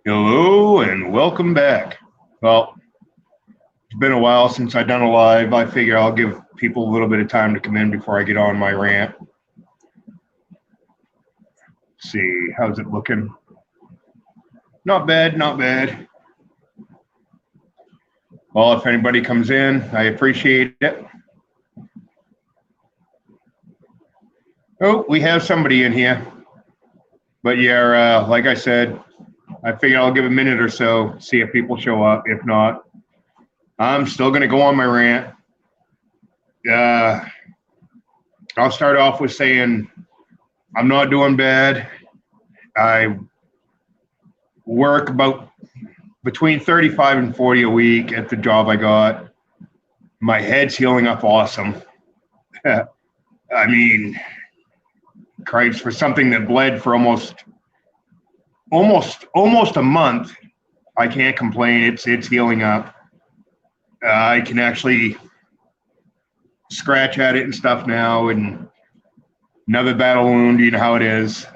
Hello and welcome back. Well, it's been a while since I've done a live. I figure I'll give people a little bit of time to come in before I get on my rant. Let's see, how's it looking? Not bad, not bad. Well, if anybody comes in, I appreciate it. Oh, we have somebody in here. But yeah, like I said, I figure I'll give a minute or so, see if people show up. If not, I'm still going to go on my rant. I'll start off with saying I'm not doing bad. I work about between 35 and 40 a week at the job I got. My head's healing up awesome. I mean, Christ, for something that bled for almost a month, I can't complain. It's healing up. I can actually scratch at it and stuff now, and another battle wound, you know how it is.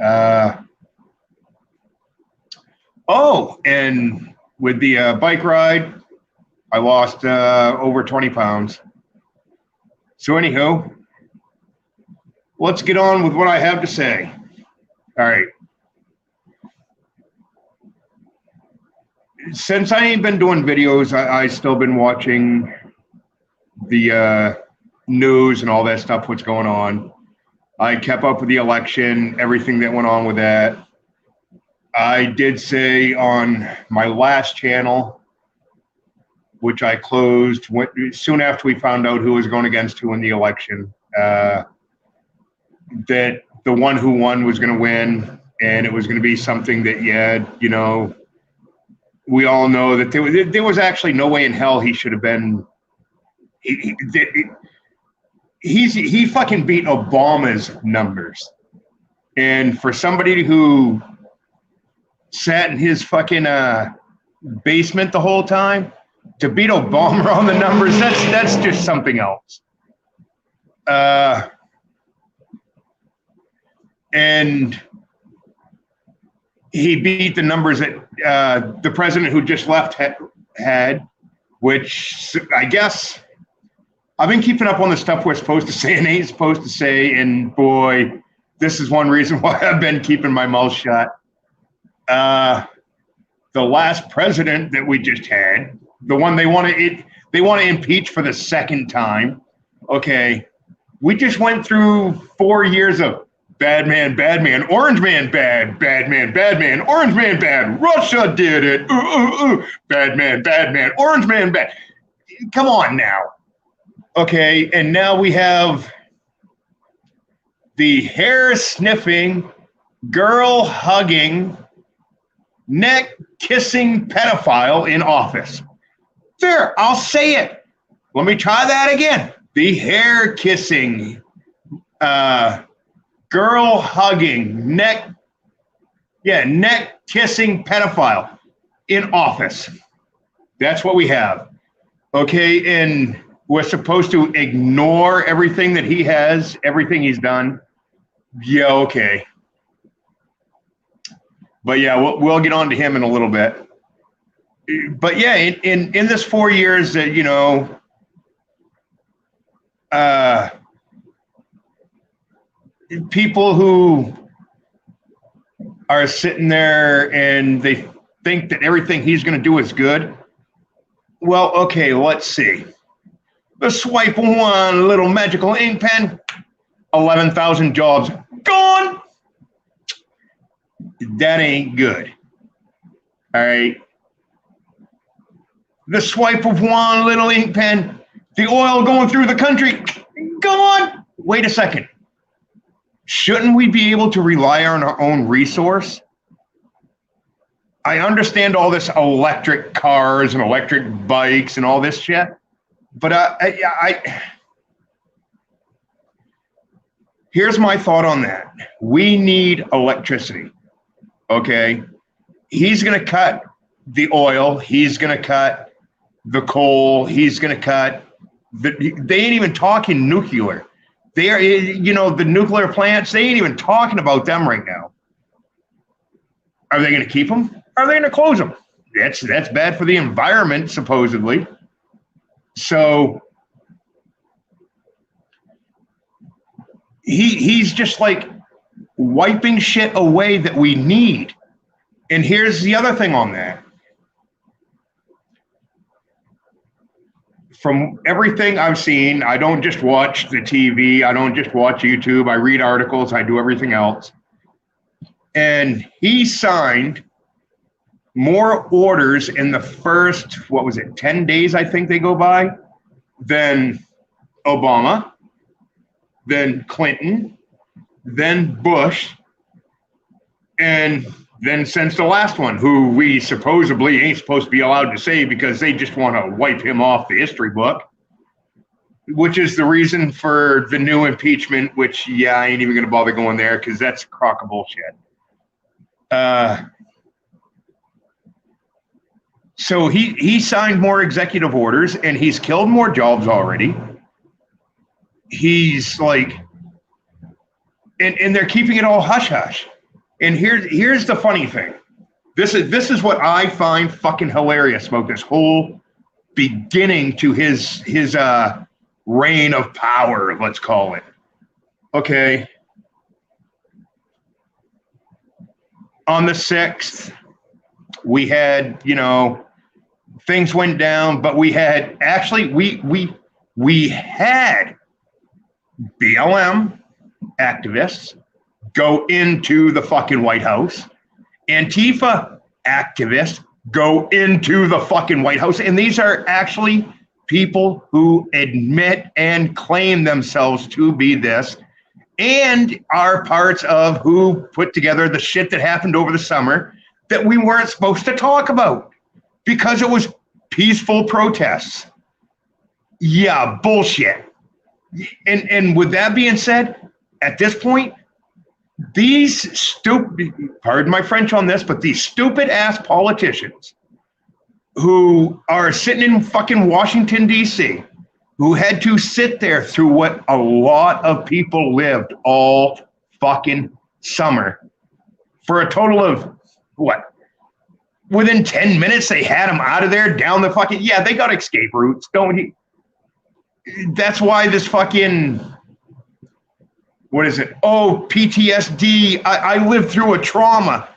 And with the bike ride, I lost over 20 pounds. So anywho, let's get on with what I have to say. All right. Since I ain't been doing videos, I still been watching the news and all that stuff, what's going on. I kept up with the election, everything that went on with that. I did say on my last channel, which I closed soon after we found out who was going against who in the election, that the one who won was going to win, and it was going to be something that, we all know that there was actually no way in hell he should have been. He fucking beat Obama's numbers, and for somebody who sat in his fucking basement the whole time to beat Obama on the numbers, that's just something else. And he beat the numbers that the president who just left had, which I guess I've been keeping up on the stuff we're supposed to say and ain't supposed to say, and boy, this is one reason why I've been keeping my mouth shut. The last president that we just had, the one they want to impeach for the second time. Okay, we just went through 4 years of bad man, orange man, bad man, orange man, bad. Russia did it. Bad man, orange man, bad. Come on now. Okay, and now we have the hair-sniffing, girl-hugging, neck-kissing pedophile in office. There, I'll say it. Let me try that again. The hair-kissing, girl-hugging, neck-kissing pedophile in office. That's what we have. Okay, and we're supposed to ignore everything that he has, everything he's done. Yeah, okay. But yeah, we'll get on to him in a little bit. But yeah, in this 4 years that, people who are sitting there and they think that everything he's going to do is good. Well, okay, let's see. The swipe of one little magical ink pen, 11,000 jobs gone. That ain't good. All right. The swipe of one little ink pen, the oil going through the country, gone. Wait a second. Shouldn't we be able to rely on our own resource? I understand all this electric cars and electric bikes and all this shit, but here's my thought on that. We need electricity, okay? He's going to cut the oil. He's going to cut the coal. He's going to cut they ain't even talking nuclear. They are, the nuclear plants, they ain't even talking about them right now. Are they going to keep them? are they going to close them? That's bad for the environment, supposedly. So he's just like wiping shit away that we need. And here's the other thing on that. From everything I've seen, I don't just watch the TV. I don't just watch YouTube. I read articles. I do everything else. And he signed more orders in the first, 10 days, I think they go by, than Obama, than Clinton, then Bush, and then since the last one, who we supposedly ain't supposed to be allowed to say because they just want to wipe him off the history book, which is the reason for the new impeachment, which, I ain't even going to bother going there because that's a crock of bullshit. So he signed more executive orders and he's killed more jobs already. He's like, and they're keeping it all hush hush. And here's the funny thing. This is what I find fucking hilarious about this whole beginning to his reign of power, let's call it. Okay. On the 6th, we had, things went down, but we had we had BLM activists go into the fucking White House. Antifa activists go into the fucking White House. And these are actually people who admit and claim themselves to be this and are parts of who put together the shit that happened over the summer that we weren't supposed to talk about because it was peaceful protests. Yeah, bullshit. And with that being said, at this point, these stupid, pardon my French on this, but these stupid ass politicians who are sitting in fucking Washington, D.C., who had to sit there through what a lot of people lived all fucking summer for a total of within 10 minutes, they had them out of there down the fucking, they got escape routes. That's why this fucking, what is it? Oh, PTSD. I lived through a trauma.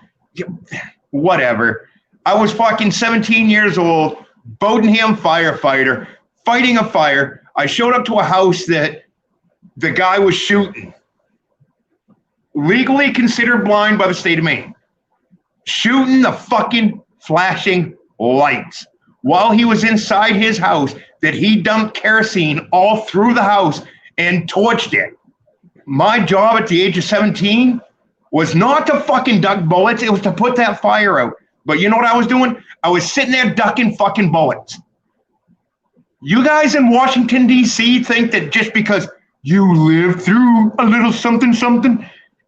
Whatever. I was fucking 17 years old, Bodenham firefighter, fighting a fire. I showed up to a house that the guy was shooting. Legally considered blind by the state of Maine. Shooting the fucking flashing lights while he was inside his house that he dumped kerosene all through the house and torched it. My job at the age of 17 was not to fucking duck bullets. It was to put that fire out. But you know what I was doing? I was sitting there ducking fucking bullets. You guys in Washington, D.C. think that just because you lived through a little something, something,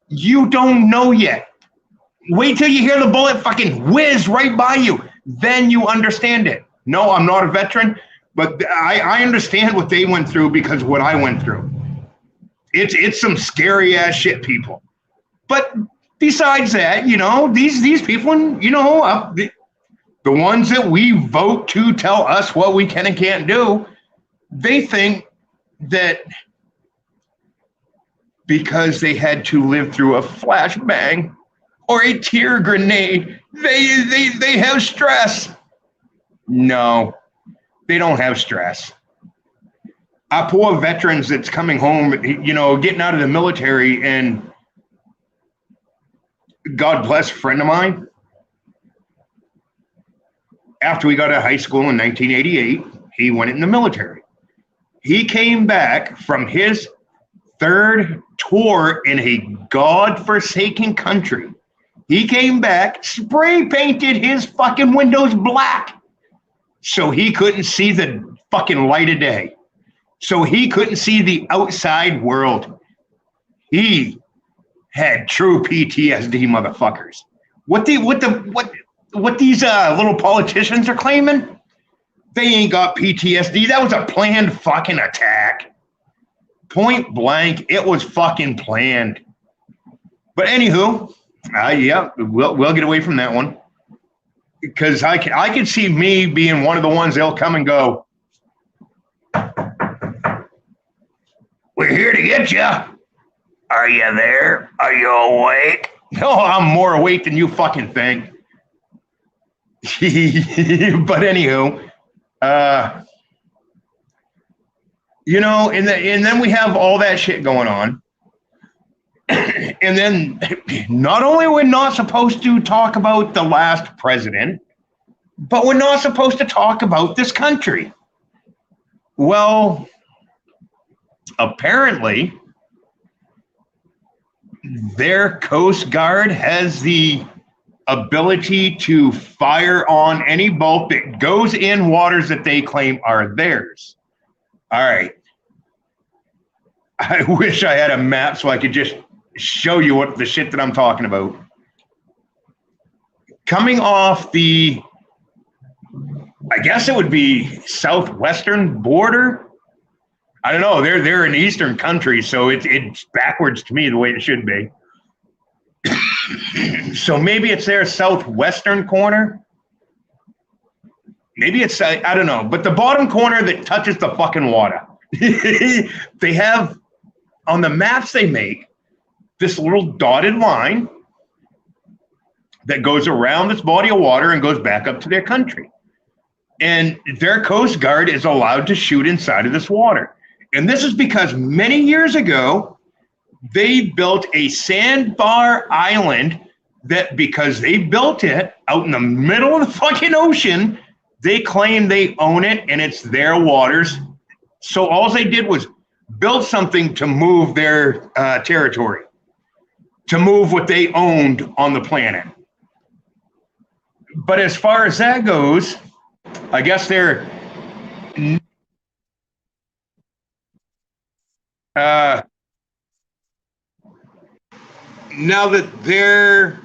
you don't know yet. Wait till you hear the bullet fucking whiz right by you. Then you understand it. No, I'm not a veteran, but I understand what they went through because of what I went through. It's some scary ass shit, people. But besides that, these people, the ones that we vote to tell us what we can and can't do, they think that because they had to live through a flashbang or a tear grenade, they have stress. No, they don't have stress. Our poor veterans that's coming home, getting out of the military, and God bless a friend of mine, after we got out of high school in 1988, he went in the military. He came back from his third tour in a God-forsaken country. He came back, spray painted his fucking windows black so he couldn't see the fucking light of day. So he couldn't see the outside world. He had true PTSD, motherfuckers. What these little politicians are claiming? They ain't got PTSD. That was a planned fucking attack. Point blank, it was fucking planned. But anywho, we'll get away from that one. because I can see me being one of the ones they'll come and go, "We're here to get you. Are you there? Are you awake?" No, I'm more awake than you fucking think. But anywho, you know, and then we have all that shit going on. And then not only we're not supposed to talk about the last president, but we're not supposed to talk about this country. Well, apparently, their Coast Guard has the ability to fire on any boat that goes in waters that they claim are theirs. All right. I wish I had a map so I could just show you what the shit that I'm talking about. Coming off the, I guess it would be southwestern border. I don't know. They're an eastern country, so it's backwards to me the way it should be. So maybe it's their southwestern corner. Maybe it's, I don't know. But the bottom corner that touches the fucking water. They have, on the maps they make, this little dotted line that goes around this body of water and goes back up to their country. And their Coast Guard is allowed to shoot inside of this water. And this is because many years ago, they built a sandbar island that, because they built it out in the middle of the fucking ocean, they claim they own it and it's their waters. So all they did was build something to move their territory, to move what they owned on the planet. But as far as that goes, I guess they're now that their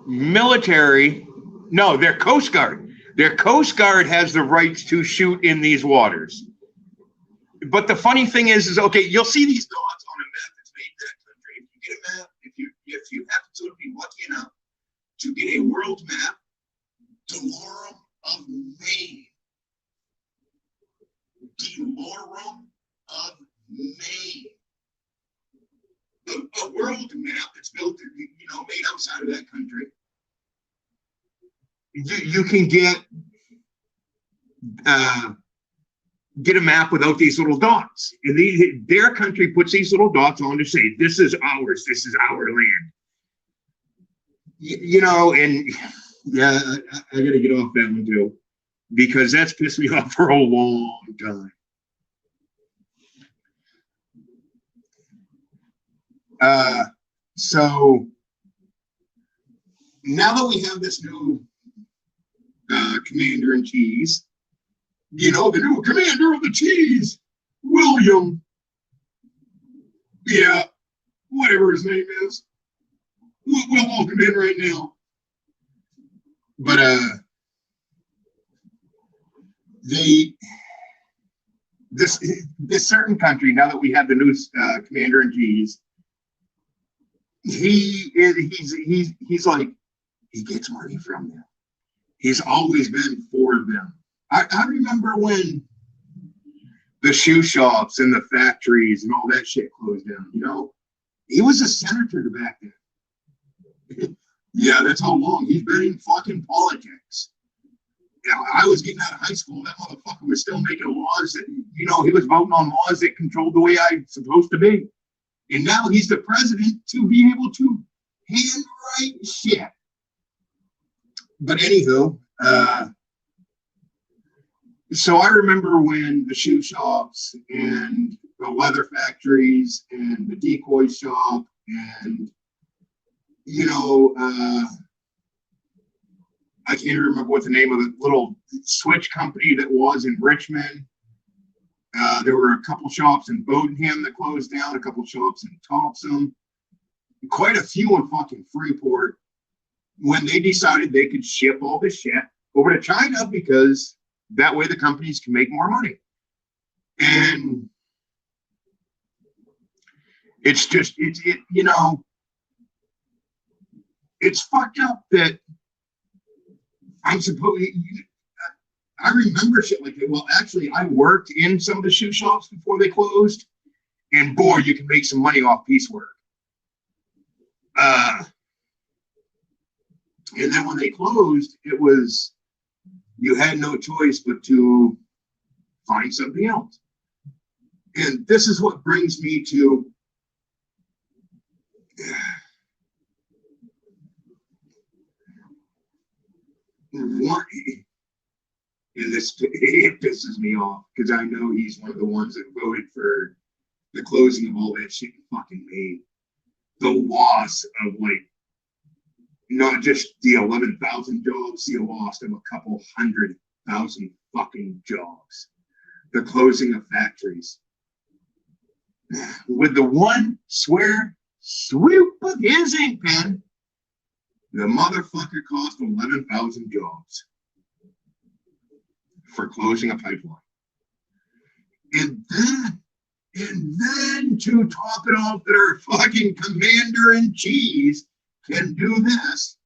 military, no, their Coast Guard has the rights to shoot in these waters. But the funny thing is okay, you'll see these dots on a map that's made in that country. If you get a map, if you happen to be lucky enough to get a world map, Delorme of Maine. Delorme of Maine. A world map that's built, made outside of that country. You can get a map without these little dots. And their country puts these little dots on to say, this is ours, this is our land. And yeah, I got to get off that one too, because that's pissed me off for a long time. So now that we have this new commander in chief, the new commander of the cheese, William, yeah, whatever his name is, we'll welcome in right now. But this certain country, now that we have the new commander in chief, he's like, he gets money from them. He's always been for them. I remember when the shoe shops and the factories and all that shit closed down. He was a senator back then. Yeah, that's how long he's been in fucking politics. I was getting out of high school. That motherfucker was still making laws that, he was voting on laws that controlled the way I'm supposed to be. And now he's the president to be able to handwrite shit. But anywho, so I remember when the shoe shops and the leather factories and the decoy shop and, I can't remember what the name of the little switch company that was in Richmond. There were a couple shops in Bodenham that closed down, a couple shops in Thompson, quite a few in fucking Freeport, when they decided they could ship all this shit over to China because that way the companies can make more money. And it's just, it's fucked up that I'm supposed. I remember shit like that. Well, actually, I worked in some of the shoe shops before they closed, and boy, you can make some money off piecework. And then when they closed, it was you had no choice but to find something else. And this is what brings me to one, and this it pisses me off because I know he's one of the ones that voted for the closing of all that shit he fucking made. The loss of like not just the 11,000 jobs, the loss of a couple 100,000 fucking jobs. The closing of factories. With the one swoop of his ink pen, the motherfucker cost 11,000 jobs for closing a pipeline. And then to top it off that our fucking commander-in-chief can do this,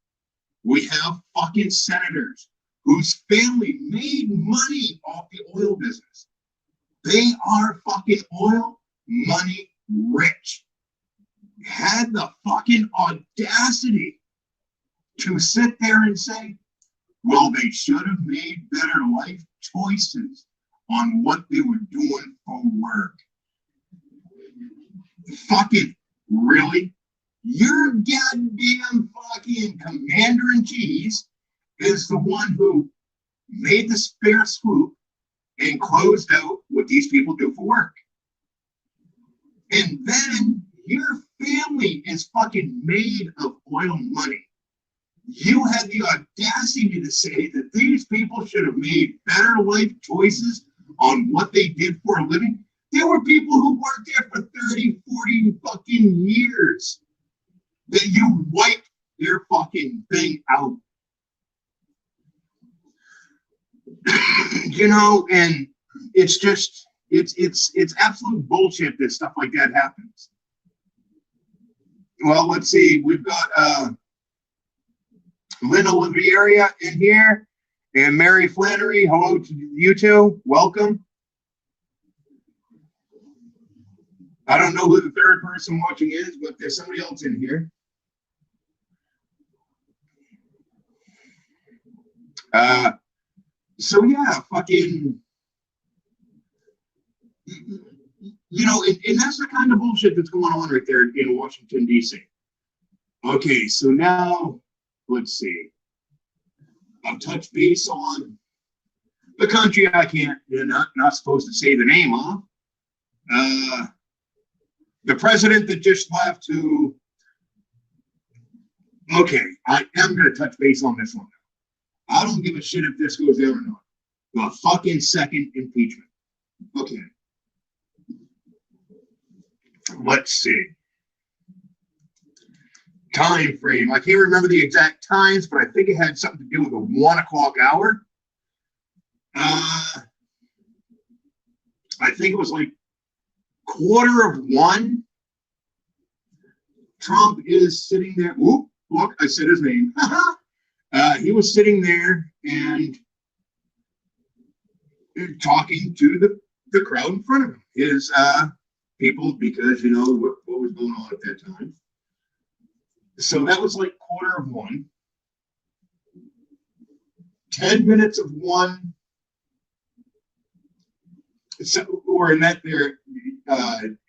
we have fucking senators whose family made money off the oil business. They are fucking oil money rich. Had the fucking audacity to sit there and say, well, they should have made better life choices on what they were doing for work. Fucking really? Your goddamn fucking commander-in-chief is the one who made the spare swoop and closed out what these people do for work. And then your family is fucking made of oil money. You had the audacity to say that these people should have made better life choices on what they did for a living. There were people who worked there for 30, 40 fucking years that you wiped their fucking thing out. You know, and it's just, it's absolute bullshit that stuff like that happens. Well, let's see. We've got Linda Oliviera in here and Mary Flannery. Hello to you two. Welcome. I don't know who the third person watching is, but there's somebody else in here. So yeah, fucking, you know, and that's the kind of bullshit that's going on right there in Washington, D.C. Okay, so now, let's see. I'll touch base on the country I can't, you're not supposed to say the name of. The president that just left who, okay, I am going to touch base on this one. I don't give a shit if this goes down or not. The fucking second impeachment. Okay. Let's see. Time frame. I can't remember the exact times, but I think it had something to do with the 1 o'clock hour. I think it was like 1:15. Trump is sitting there. Oop, look, I said his name. He was sitting there and talking to the crowd in front of him, his people, because you know what was going on at that time. So that was like 1:15. 10 minutes of one. So, or in that their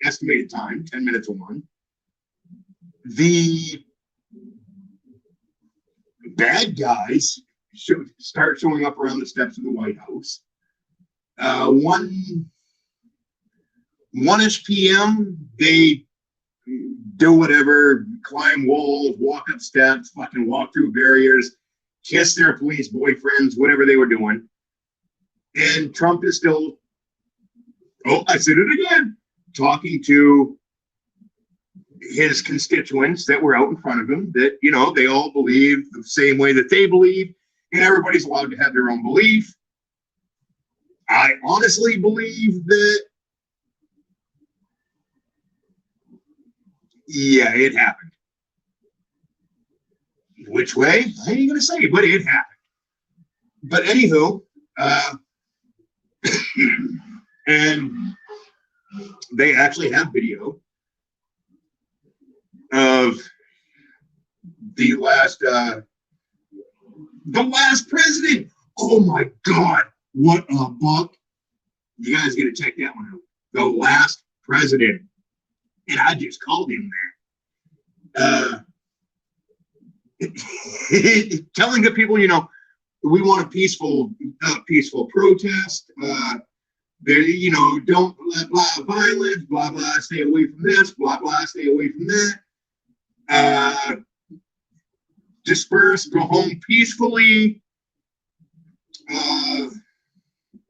estimated time, 10 minutes of one. The bad guys start showing up around the steps of the White House. 1-ish p.m., they do whatever, climb walls, walk up steps, fucking walk through barriers, kiss their police boyfriends, whatever they were doing. And Trump is still, oh, I said it again, talking to his constituents that were out in front of him, that, you know, they all believe the same way that they believe, and everybody's allowed to have their own belief. I honestly believe that, yeah, it happened. Which way? I ain't gonna say, but it happened. But anywho, and they actually have video of the last president. Oh my God, what a buck. You guys got to check that one out. The last president. And I just called him that. Telling the people, we want a peaceful protest. Don't blah violence, blah blah. Stay away from this, blah blah. Stay away from that. Disperse, go home peacefully.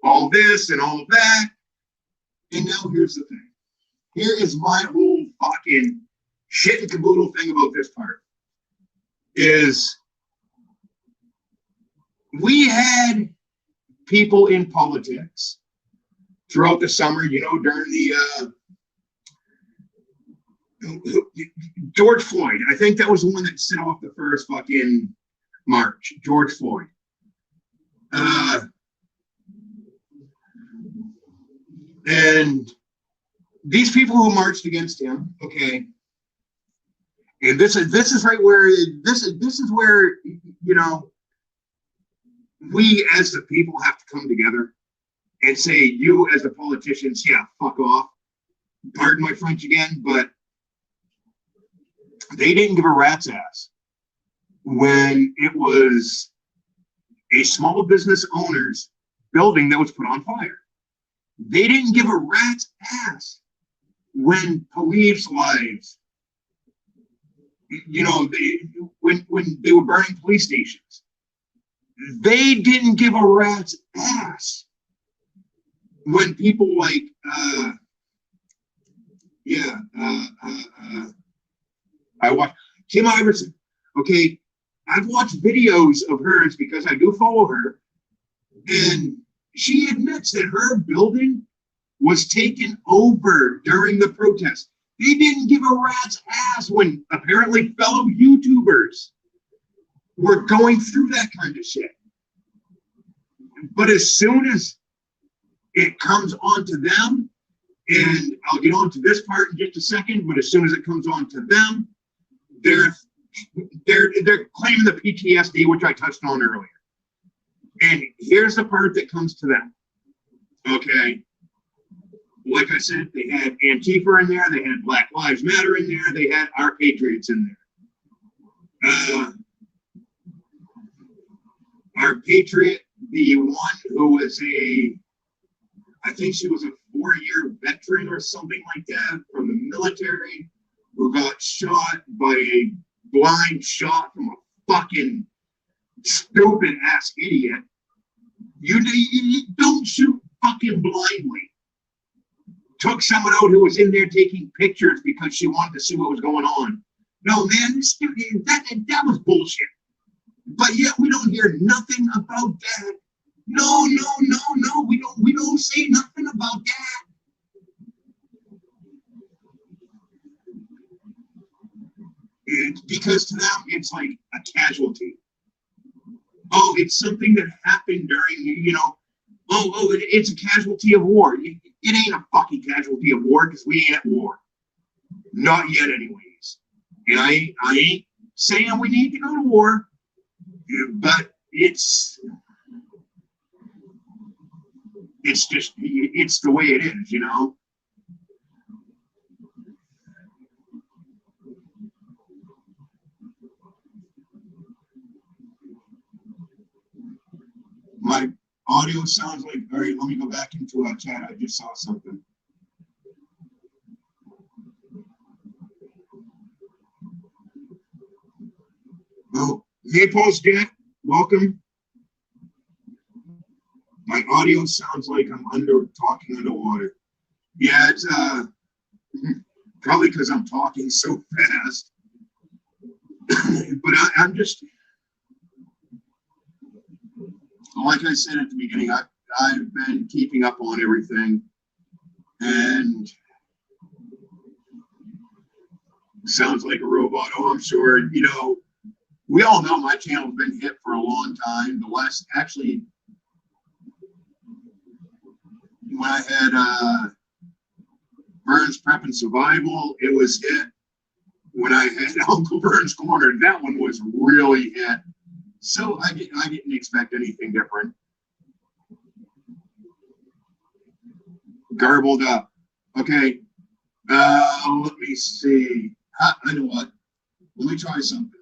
All this and all of that. And now here's the thing. Here is my whole fucking shit and caboodle thing about this part. Is we had people in politics throughout the summer, during the George Floyd. I think that was the one that set off the first fucking march, George Floyd. And these people who marched against him, okay, and this is right where this is where we as the people have to come together and say, you as the politicians, yeah, fuck off. Pardon my French again, but they didn't give a rat's ass when it was a small business owner's building that was put on fire. They didn't give a rat's ass when police lives, when they were burning police stations. They didn't give a rat's ass when people like, I watched Kim Iverson. Okay, I've watched videos of hers because I do follow her, and she admits that her building was taken over during the protest. They didn't give a rat's ass when apparently fellow YouTubers were going through that kind of shit. But as soon as it comes onto them, and I'll get on to this part in just a second, but as soon as it comes on to them, they're claiming the PTSD, which I touched on earlier. And here's the part that comes to them. Okay. Like I said, they had Antifa in there, they had Black Lives Matter in there, they had our Patriots in there. Our Patriot, the one who was I think she was a 4-year veteran or something like that from the military, who got shot by a blind shot from a fucking stupid ass idiot. You don't shoot fucking blindly. Took someone out who was in there taking pictures because she wanted to see what was going on. No, man, that was bullshit. But yet we don't hear nothing about that. No, we don't say nothing about that. Because to them, it's like a casualty. Oh, it's something that happened during, it's a casualty of war. It ain't a fucking casualty of war because we ain't at war. Not yet, anyways. And I ain't saying we need to go to war, but it's the way it is, My audio sounds like, all right, let me go back into our chat. I just saw something. Well, hey, Post Jack, welcome. My audio sounds like I'm talking underwater. Yeah, it's probably because I'm talking so fast. But I'm just, like I said at the beginning, I've been keeping up on everything, and sounds like a robot. Oh, I'm sure, we all know my channel's been hit for a long time. The last, actually, when I had Vern's Prep and Survival, it was hit. When I had Uncle Vern's Corner, that one was really hit. So I didn't expect anything different. Garbled up. Okay. Let me see. I know what. Let me try something.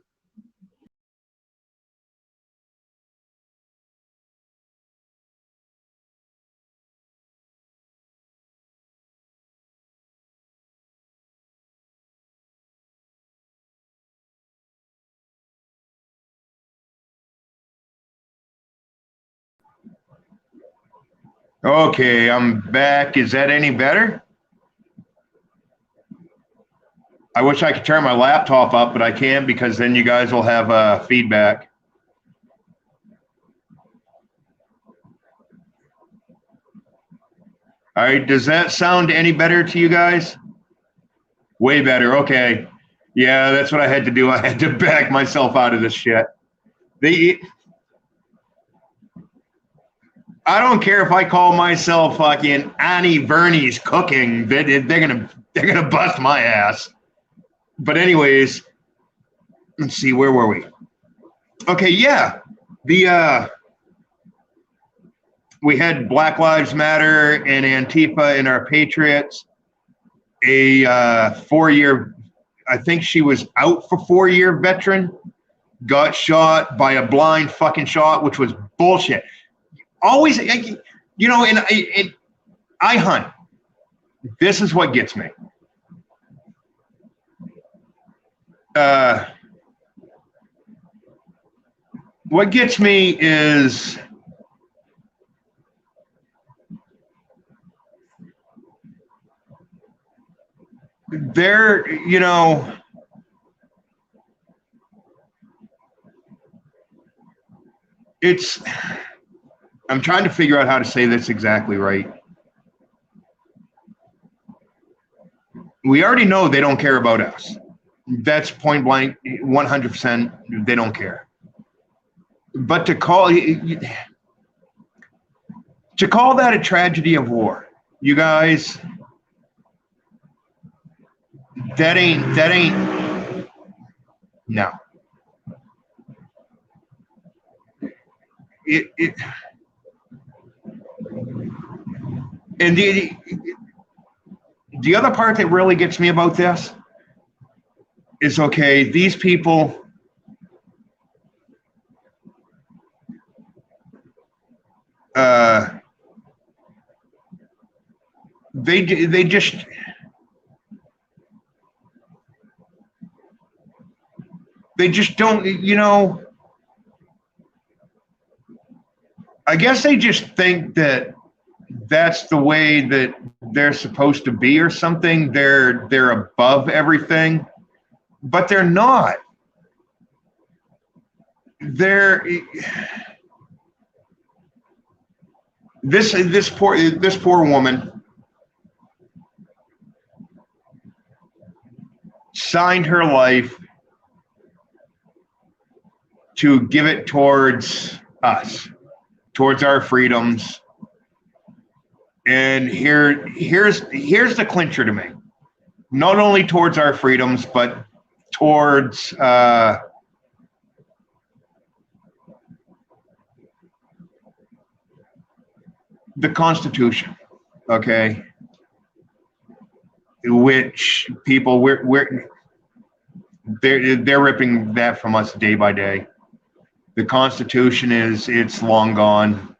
Okay, I'm back. Is that any better? I wish I could turn my laptop up, but I can't because then you guys will have feedback. All right, does that sound any better to you guys? Way better, okay. Yeah, that's what I had to do. I had to back myself out of this shit. I don't care if I call myself fucking Annie Verney's Cooking. They're gonna bust my ass. But anyways, let's see, where were we? Okay, yeah. We had Black Lives Matter and Antifa and our Patriots. A 4-year, I think she was out for 4-year veteran, got shot by a blind fucking shot, which was bullshit. Always, you know, and I hunt. This is what gets me. What gets me is there, you know, I'm trying to figure out how to say this exactly right. We already know they don't care about us. That's point blank, 100%, they don't care. But to call that a tragedy of war, you guys, that ain't, no. And the other part that really gets me about this is, okay, these people, they just don't, you know, I guess they just think that that's the way that they're supposed to be or something. They're above everything, but they're not. This poor woman signed her life to give it towards us, towards our freedoms. And here's the clincher to me. Not only towards our freedoms, but towards the Constitution, okay? Which people they're ripping that from us day by day. The Constitution it's long gone.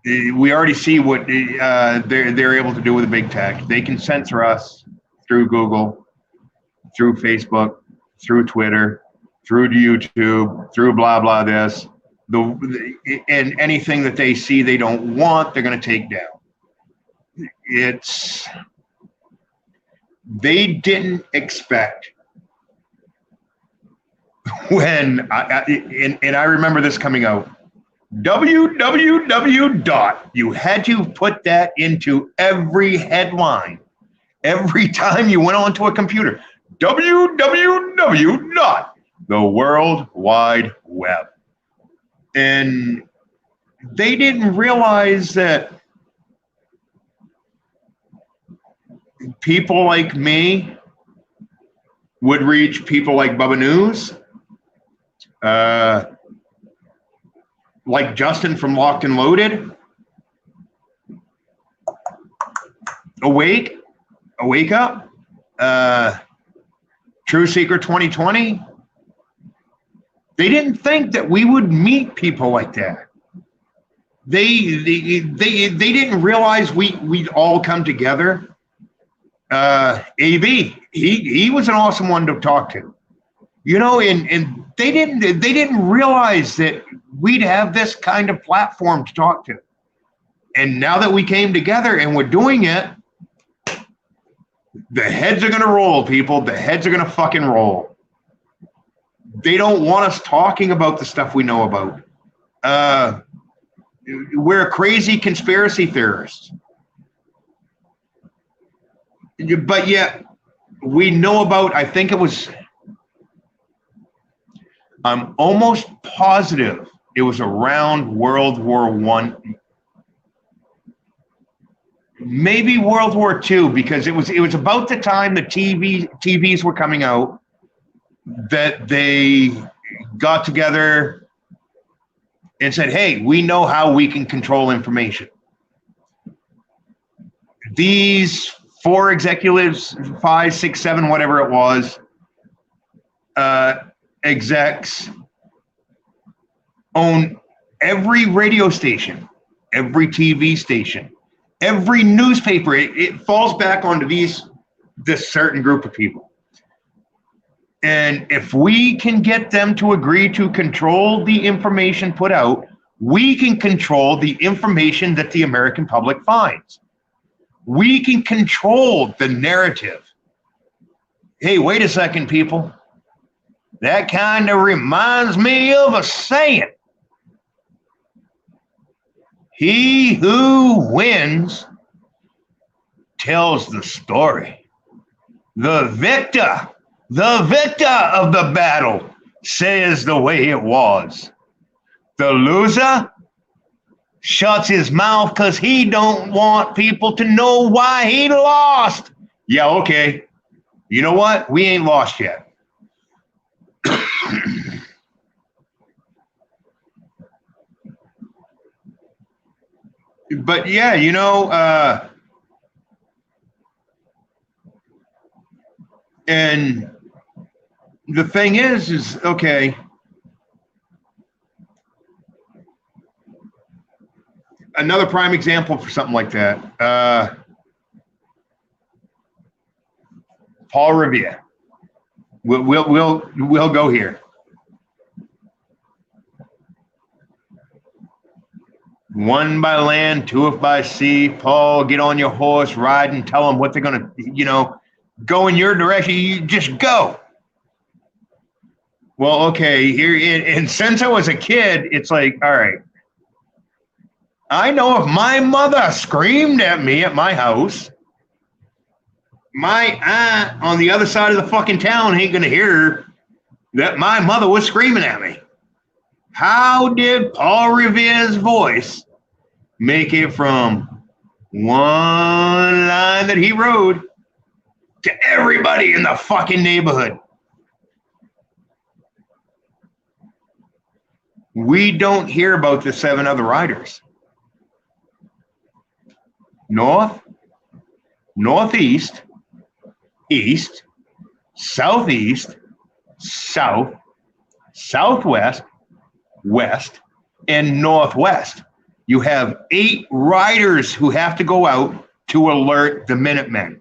We already see what they're able to do with the big tech. They can censor us through Google, through Facebook, through Twitter, through YouTube, through blah blah this. And anything that they see they don't want, they're going to take down. They didn't expect when I remember this coming out. www. You had to put that into every headline every time you went onto a computer. www dot the World Wide Web. And they didn't realize that people like me would reach people like Bubba News, like Justin from Locked and Loaded, Wake Up, True Seeker 2020. They didn't think that we would meet people like that. They didn't realize we'd all come together. AB, he was an awesome one to talk to, you know, and they didn't realize that we'd have this kind of platform to talk to. And now that we came together and we're doing it, the heads are gonna roll, people. The heads are gonna fucking roll. They don't want us talking about the stuff we know about. We're crazy conspiracy theorists. But yet, we know about, I think it was, I'm almost positive it was around World War I, maybe World War II, because it was about the time the TVs were coming out that they got together and said, hey, we know how we can control information. These 4 executives, 5, 6, 7, whatever it was, execs own every radio station, every TV station, every newspaper. It falls back onto this certain group of people. And if we can get them to agree to control the information put out, we can control the information that the American public finds. We can control the narrative. Hey, wait a second, people. That kind of reminds me of a saying. He who wins tells the story. The victor of the battle says the way it was. The loser shuts his mouth because he don't want people to know why he lost. Yeah, okay. You know what? We ain't lost yet. But yeah, you know, and the thing is okay. Another prime example for something like that. Paul Revere. We'll go here. One by land, two if by sea. Paul, get on your horse, ride, and tell them what they're gonna, you know, go in your direction. You just go. Well, okay. Here, and since I was a kid, it's like, all right. I know if my mother screamed at me at my house, my aunt on the other side of the fucking town ain't gonna hear that my mother was screaming at me. How did Paul Revere's voice make it from one line that he rode to everybody in the fucking neighborhood? We don't hear about the 7 other riders. North, northeast, east, southeast, south, southwest, west, and northwest. You have 8 riders who have to go out to alert the Minutemen.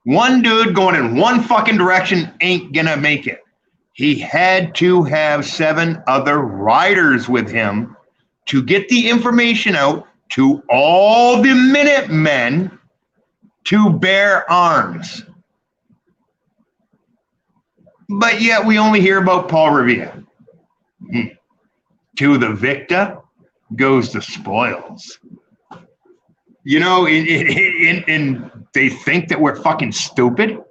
One dude going in one fucking direction ain't gonna make it. He had to have 7 other riders with him to get the information out to all the Minutemen to bear arms. But yet we only hear about Paul Revere. To the victor goes the spoils. You know, and they think that we're fucking stupid.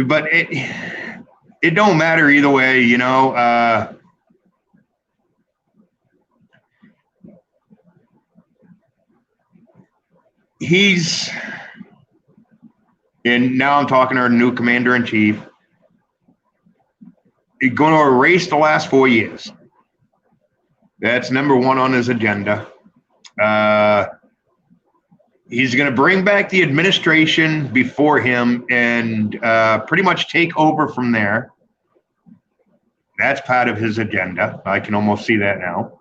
but it don't matter either way, you know. He's, and now I'm talking to our new commander in chief. He's going to erase the last 4 years. That's number one on his agenda. He's going to bring back the administration before him and pretty much take over from there. That's part of his agenda. I can almost see that now.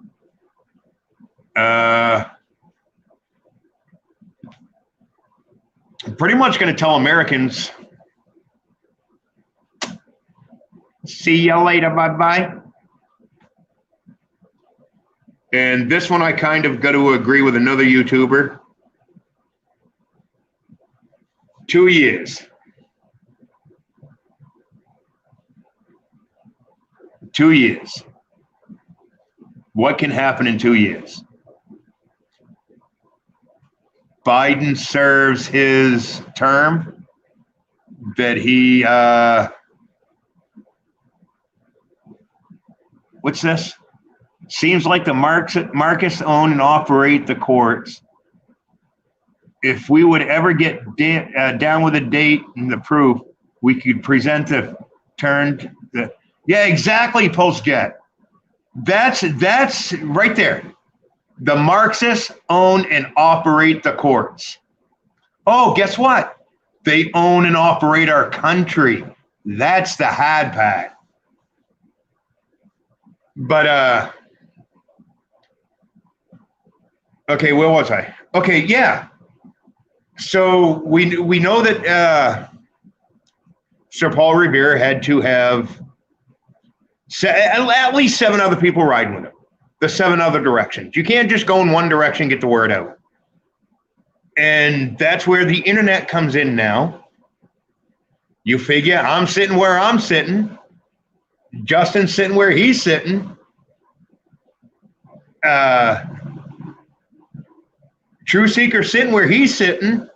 Pretty much going to tell Americans, see you later, bye-bye. And this one I kind of got to agree with another YouTuber. 2 years. 2 years. What can happen in 2 years? Biden serves his term that he, what's this? Seems like the Marcus own and operate the courts. If we would ever get down with a date and the proof, we could present the turned. Yeah, exactly, PulseJet. That's right there. The Marxists own and operate the courts. Oh, guess what? They own and operate our country. That's the hard part. But okay, where was I? Okay, yeah. So we know that Sir Paul Revere had to have at least 7 other people riding with him. The 7 other directions. You can't just go in one direction and get the word out. And that's where the internet comes in now. You figure I'm sitting where I'm sitting. Justin's sitting where he's sitting. True Seeker sitting where he's sitting.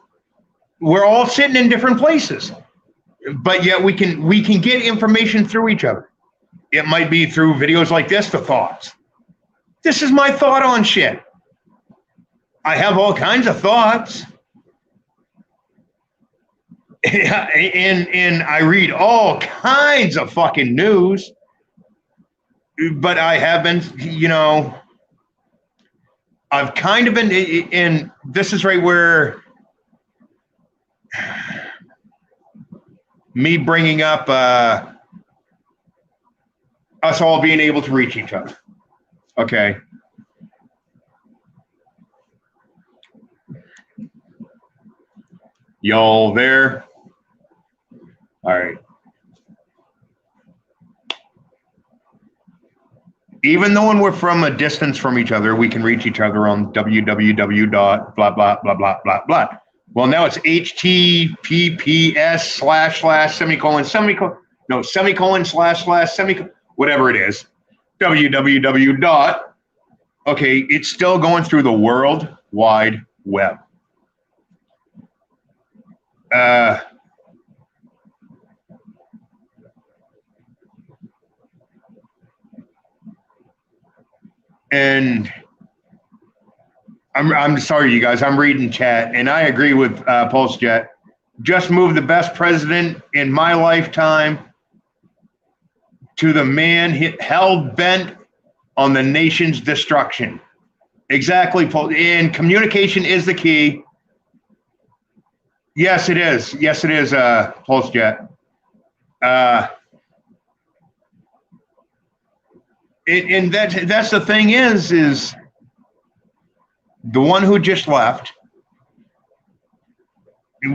We're all sitting in different places. But yet we can get information through each other. It might be through videos like this, the thoughts. This is my thought on shit. I have all kinds of thoughts. And I read all kinds of fucking news. But I have been, you know, I've kind of been, and this is right where me bringing up us all being able to reach each other. Okay. Y'all there? All right. Even though when we're from a distance from each other, we can reach each other on www. Blah, blah, blah, blah, blah, blah. Well, now it's https://semicolon, whatever it is. www. Okay, it's still going through the World Wide Web. And I'm sorry, you guys. I'm reading chat, and I agree with PulseJet. Just moved the best president in my lifetime to the man hell bent on the nation's destruction. Exactly, and communication is the key. Yes, it is. Yes, it is, PulseJet. And that's the thing is the one who just left,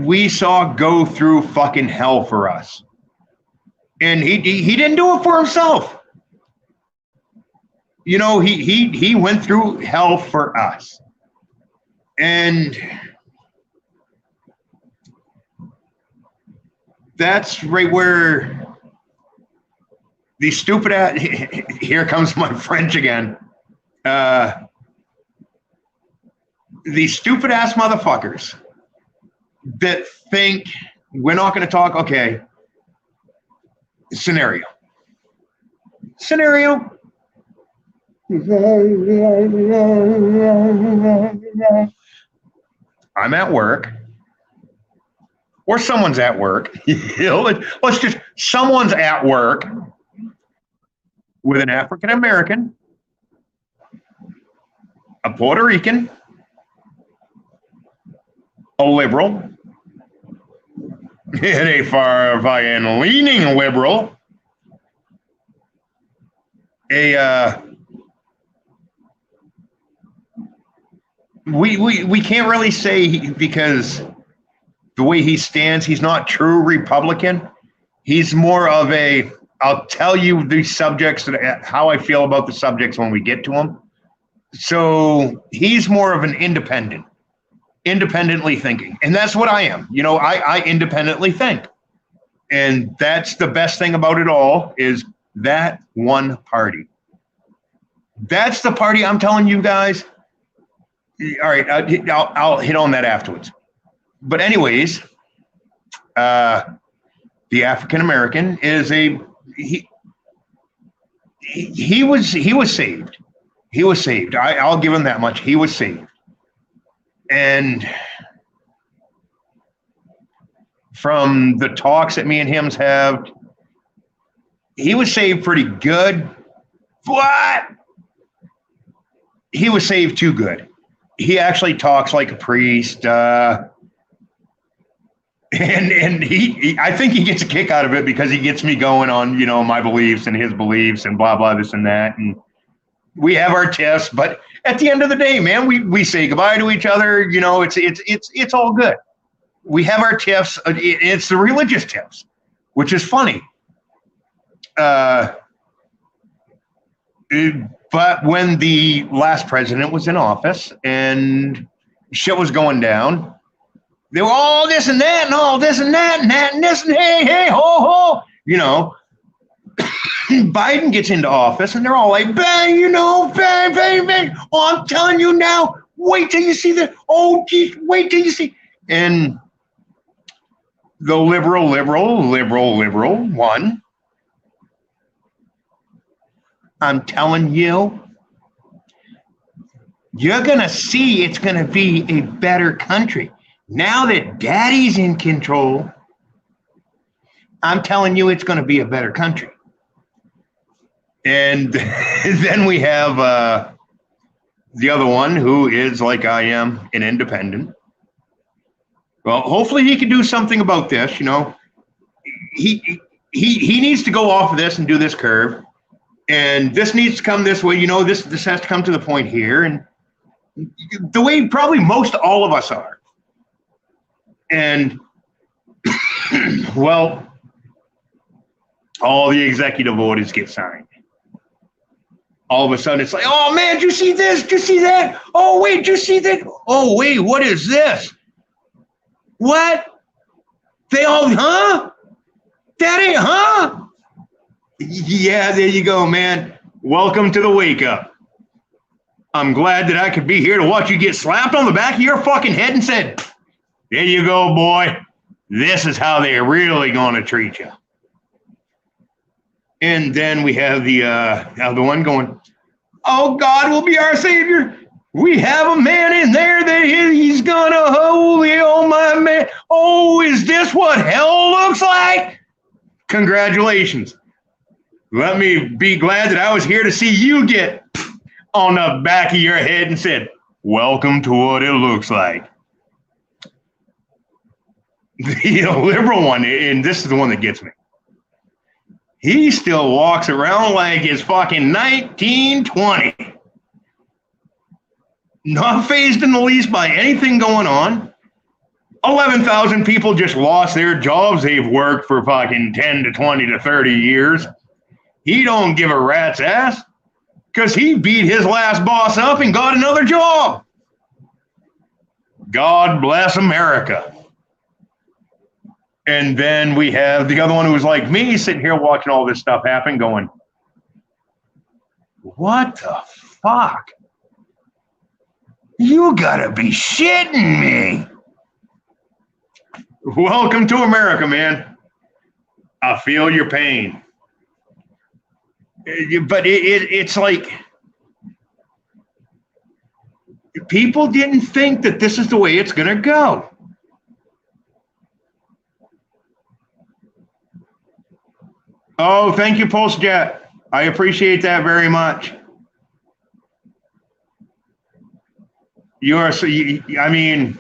we saw go through fucking hell for us. And he didn't do it for himself. You know, he went through hell for us. And that's right where the stupid ass, here comes my French again. These stupid ass motherfuckers that think we're not going to talk. Okay, Scenario. I'm at work, or someone's at work. Let's just, someone's at work with an African American, a Puerto Rican, a liberal, and a far fucking leaning liberal, we can't really say, because the way he stands, he's not true Republican. He's more of a, I'll tell you the subjects, how I feel about the subjects when we get to them. So he's more of an independently thinking. And that's what I am. You know, I independently think. And that's the best thing about it all, is that one party. That's the party I'm telling you guys. All right, I'll hit on that afterwards. But anyways, the African American is he was saved. He was saved. I'll give him that much. He was saved. And from the talks that me and him have, he was saved pretty good. But he was saved too good. He actually talks like a priest. And I think he gets a kick out of it, because he gets me going on, you know, my beliefs and his beliefs and blah, blah, this and that. And we have our tiffs, but at the end of the day, man, we say goodbye to each other. You know, it's all good. We have our tiffs. It's the religious tiffs, which is funny. But when the last president was in office and shit was going down, they were all this and that and all this and that and that and this and hey, ho, ho. You know, Biden gets into office and they're all like, bang, you know, bang, bang, bang. Oh, I'm telling you now, wait till you see the, oh, geez, wait till you see. And the liberal won. I'm telling you, you're going to see it's going to be a better country. Now that daddy's in control, I'm telling you, it's going to be a better country. And then we have the other one, who is, like I am, an independent. Well, hopefully he can do something about this. You know, he needs to go off of this and do this curve. And this needs to come this way. You know, this has to come to the point here. And the way probably most all of us are. And, well, all the executive orders get signed. All of a sudden, it's like, oh, man, did you see this? Did you see that? Oh, wait, did you see that? Oh, wait, what is this? What? They all, huh? Daddy, huh? Yeah, there you go, man. Welcome to the wake up. I'm glad that I could be here to watch you get slapped on the back of your fucking head and said, there you go, boy. This is how they're really going to treat you. And then we have the other one going, oh, God will be our Savior. We have a man in there that he's going to, holy, oh, my man. Oh, is this what hell looks like? Congratulations. Let me be glad that I was here to see you get on the back of your head and said, welcome to what it looks like. The liberal one, and this is the one that gets me. He still walks around like it's fucking 1920. Not fazed in the least by anything going on. 11,000 people just lost their jobs. They've worked for fucking 10 to 20 to 30 years. He don't give a rat's ass because he beat his last boss up and got another job. God bless America. And then we have the other one who was like me, sitting here watching all this stuff happen, going, what the fuck? You gotta be shitting me. Welcome to America, man. I feel your pain. But it's like people didn't think that this is the way it's going to go. Oh, thank you, PulseJet. I appreciate that very much. I mean,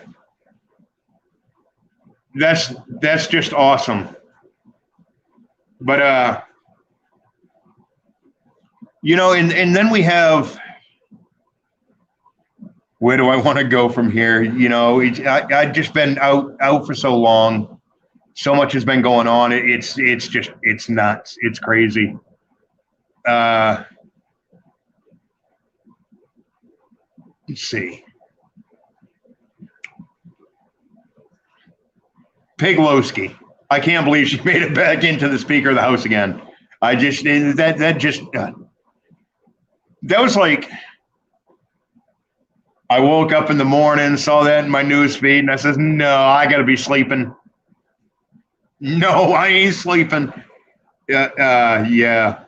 that's just awesome. But and then we have, where do I want to go from here? I've just been out for so long. So much has been going on. It's nuts. It's crazy. Let's see. Piglowski. I can't believe she made it back into the Speaker of the House again. That was like, I woke up in the morning, saw that in my news feed, and I says, no, I got to be sleeping. No, I ain't sleeping. Yeah.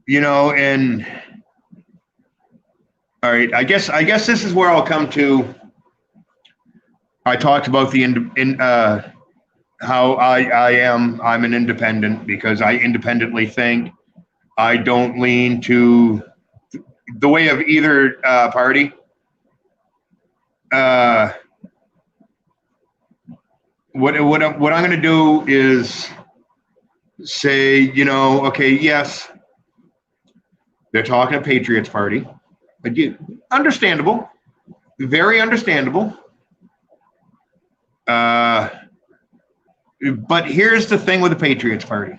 And all right, I guess this is where I'll come to. I talked about how I'm an independent because I independently think. I don't lean to the way of either party. What I'm going to do is say, okay, yes, they're talking a Patriots party. Understandable, very understandable. But here's the thing with the Patriots party.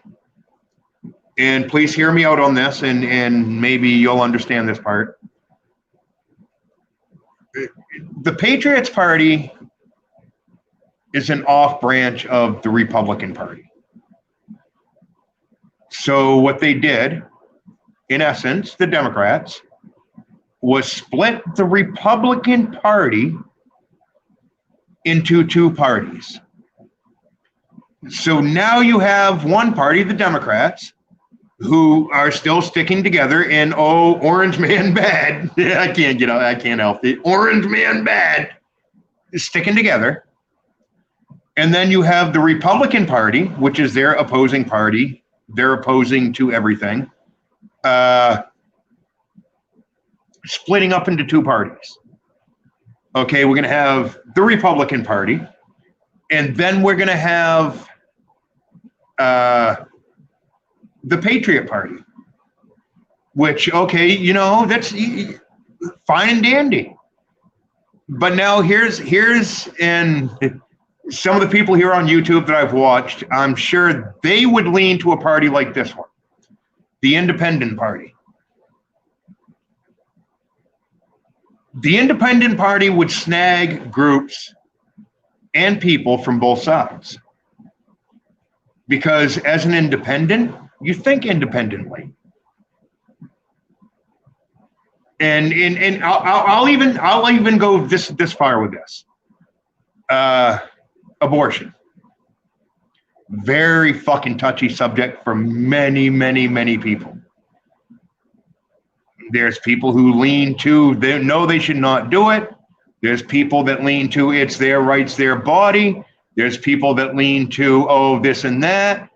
And please hear me out on this, and maybe you'll understand this part. The Patriots Party is an off branch of the Republican Party. So what they did, in essence, the Democrats, was split the Republican Party into two parties. So now you have one party, the Democrats, who are still sticking together, and Orange Man Bad. I can't help it. Orange Man Bad is sticking together. And then you have the Republican Party, which is their opposing party. They're opposing to everything. Splitting up into two parties. Okay, we're going to have the Republican Party, and then we're going to have the Patriot Party, which, okay, that's fine and dandy. But now here's and some of the people here on YouTube that I've watched, I'm sure they would lean to a party like this one, the Independent Party. The Independent Party would snag groups and people from both sides. Because as an independent, you think independently. And I'll even go this far with this. Abortion. Very fucking touchy subject for many, many, many people. There's people who lean to, they know they should not do it. There's people that lean to, it's their rights, their body. There's people that lean to, this and that.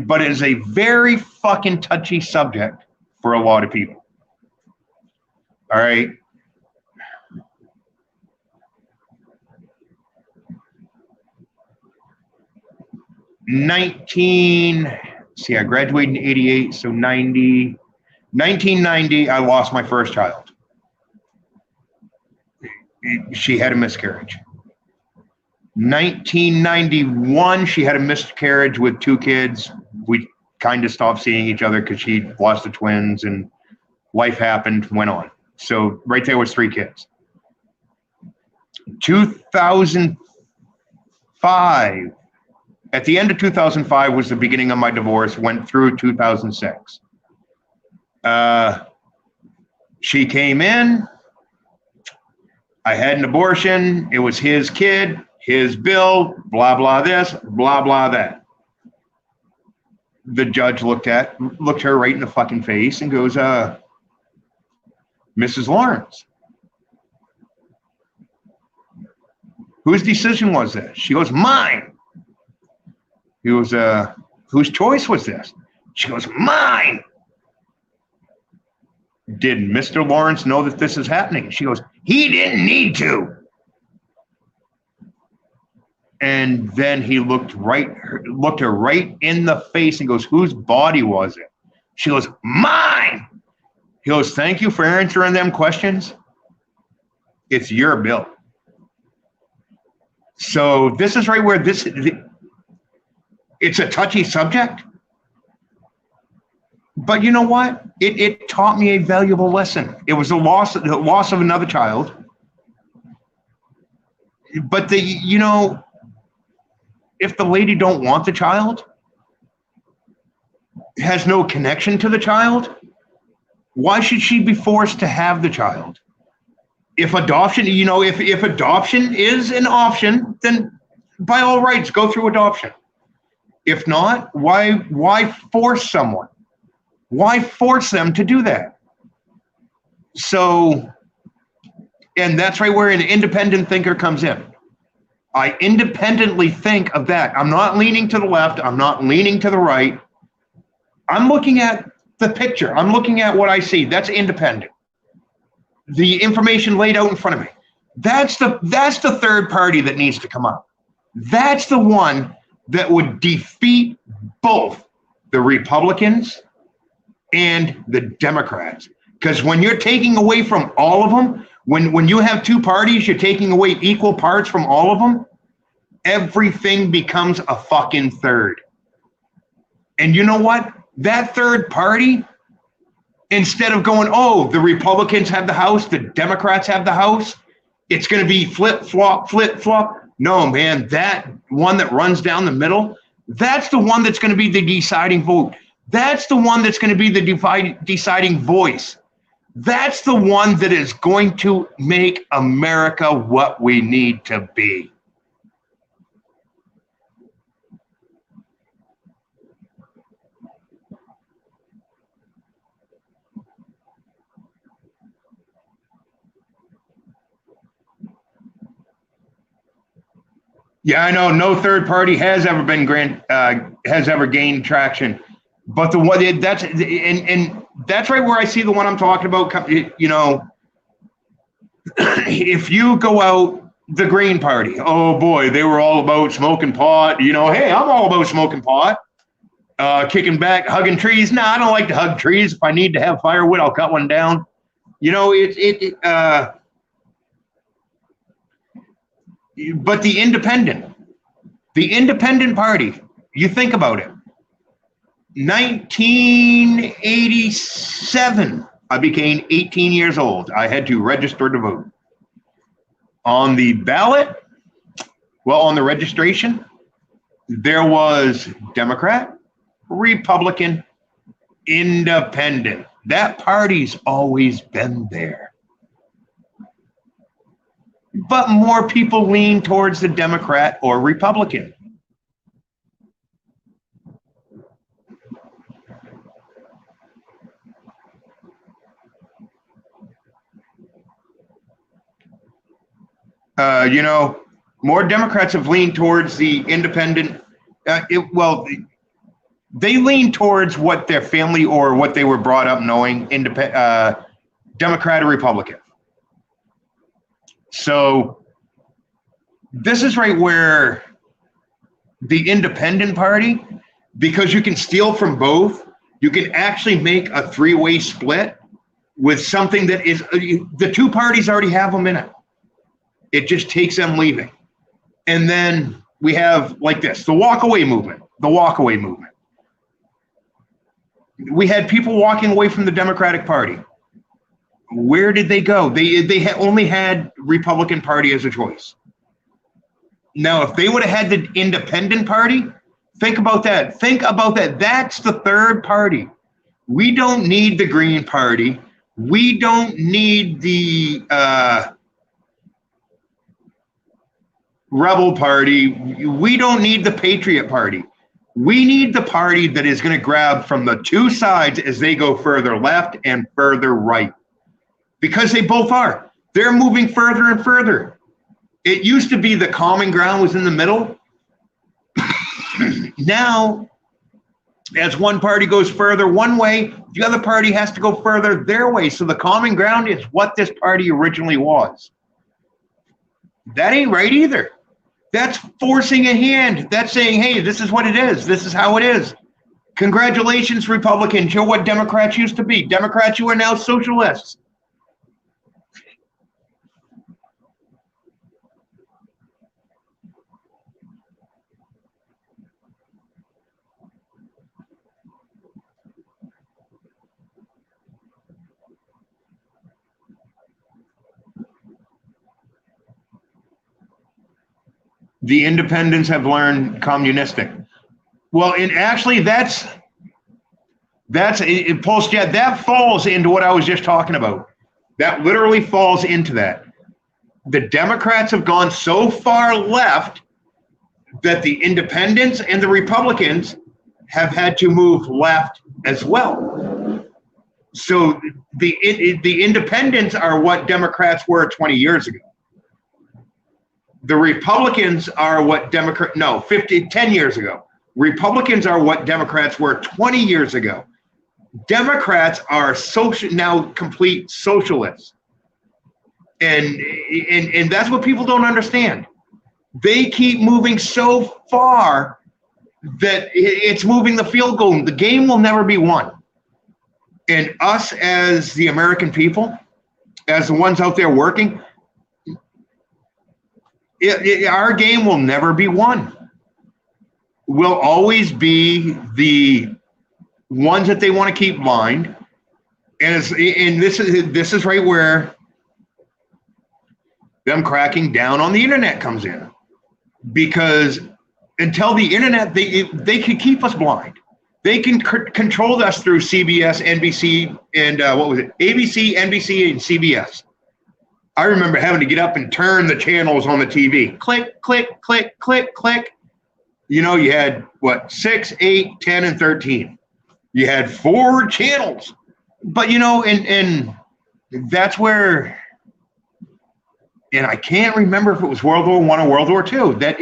But it is a very fucking touchy subject for a lot of people. All right. I graduated in 88, so 1990, I lost my first child. She had a miscarriage. 1991, she had a miscarriage with two kids. We kind of stopped seeing each other because she lost the twins and life happened, went on. So right there was three kids. 2005, at the end of 2005 was the beginning of my divorce, went through 2006. She came in, I had an abortion, it was his kid, his bill, blah, blah this, blah, blah that. the judge looked her right in the fucking face and goes, Mrs. Lawrence, whose decision was this? She goes, mine. He goes, whose choice was this? She goes, mine. Did Mr. Lawrence know that this is happening? She goes, he didn't need to. And then he looked her right in the face and goes, whose body was it? She goes, mine. He goes, thank you for answering them questions. It's your bill. So this is right where it's a touchy subject. But you know what? It taught me a valuable lesson. It was the loss of another child. But if the lady don't want the child, has no connection to the child, why should she be forced to have the child? If adoption, if adoption is an option, then by all rights, go through adoption. If not, why force someone? Why force them to do that? So, and that's right where an independent thinker comes in. I independently think of that. I'm not leaning to the left. I'm not leaning to the right. I'm looking at the picture. I'm looking at what I see. That's independent. The information laid out in front of me. That's the third party that needs to come up. That's the one that would defeat both the Republicans and the Democrats. Because when you're taking away from all of them, when you have two parties, you're taking away equal parts from all of them, everything becomes a fucking third. And you know what? That third party, instead of going, oh, the Republicans have the House, the Democrats have the House, it's going to be flip-flop, flip-flop. No, man, that one that runs down the middle, that's the one that's going to be the deciding vote. That's the one that's going to be the deciding voice. That's the one that is going to make America what we need to be. Yeah, I know. No third party has ever been gained traction, but the one that's right where I see the one I'm talking about. If you go out the Green Party, oh boy, they were all about smoking pot. Hey, I'm all about smoking pot, kicking back, hugging trees. No, I don't like to hug trees. If I need to have firewood, I'll cut one down. But the independent party, you think about it. 1987, I became 18 years old. I had to register to vote. On the ballot, on the registration, there was Democrat, Republican, Independent. That party's always been there. But more people lean towards the Democrat or Republican. More Democrats have leaned towards the independent. They lean towards what their family or what they were brought up knowing, Democrat or Republican. So this is right where the independent party, because you can steal from both, you can actually make a three-way split with something that is, the two parties already have them in it. It just takes them leaving. And then we have like this, the walkaway movement. We had people walking away from the Democratic Party. Where did they go? They only had Republican Party as a choice. Now, if they would have had the Independent Party, think about that. That's the third party. We don't need the Green Party. We don't need the Rebel Party. We don't need the Patriot Party. We need the party that is going to grab from the two sides as they go further left and further right, because they both are. They're moving further and further. It used to be the common ground was in the middle. Now, as one party goes further one way, the other party has to go further their way. So the common ground is what this party originally was. That ain't right either. That's forcing a hand. That's saying, hey, this is what it is. This is how it is. Congratulations, Republicans. You're what Democrats used to be. Democrats, you are now socialists. The independents have learned communistic. Well, and actually that's post-jet, that falls into what I was just talking about. That literally falls into that. The Democrats have gone so far left that the independents and the Republicans have had to move left as well. So the independents are what Democrats were 20 years ago. The Republicans are what 10 years ago. Republicans are what Democrats were 20 years ago. Democrats are now complete socialists. And that's what people don't understand. They keep moving so far that it's moving the field goal. The game will never be won. And us as the American people, as the ones out there working, our game will never be won. We'll always be the ones that they want to keep blind. And this is right where them cracking down on the internet comes in. Because until the internet, they can keep us blind. They can control us through CBS, NBC, and ABC, NBC, and CBS. I remember having to get up and turn the channels on the TV. Click, click, click, click, click. You know, you had, 6, 8, 10, and 13. You had 4 channels. But, and that's where, and I can't remember if it was World War I or World War II. That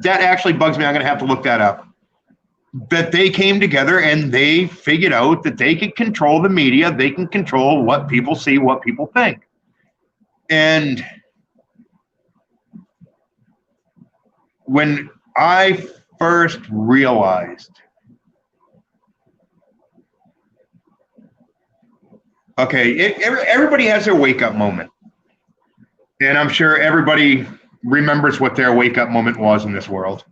actually bugs me. I'm going to have to look that up. That they came together and they figured out that they could control the media. They can control what people see, what people think. And when I first realized, okay, everybody has their wake-up moment. And I'm sure everybody remembers what their wake-up moment was in this world.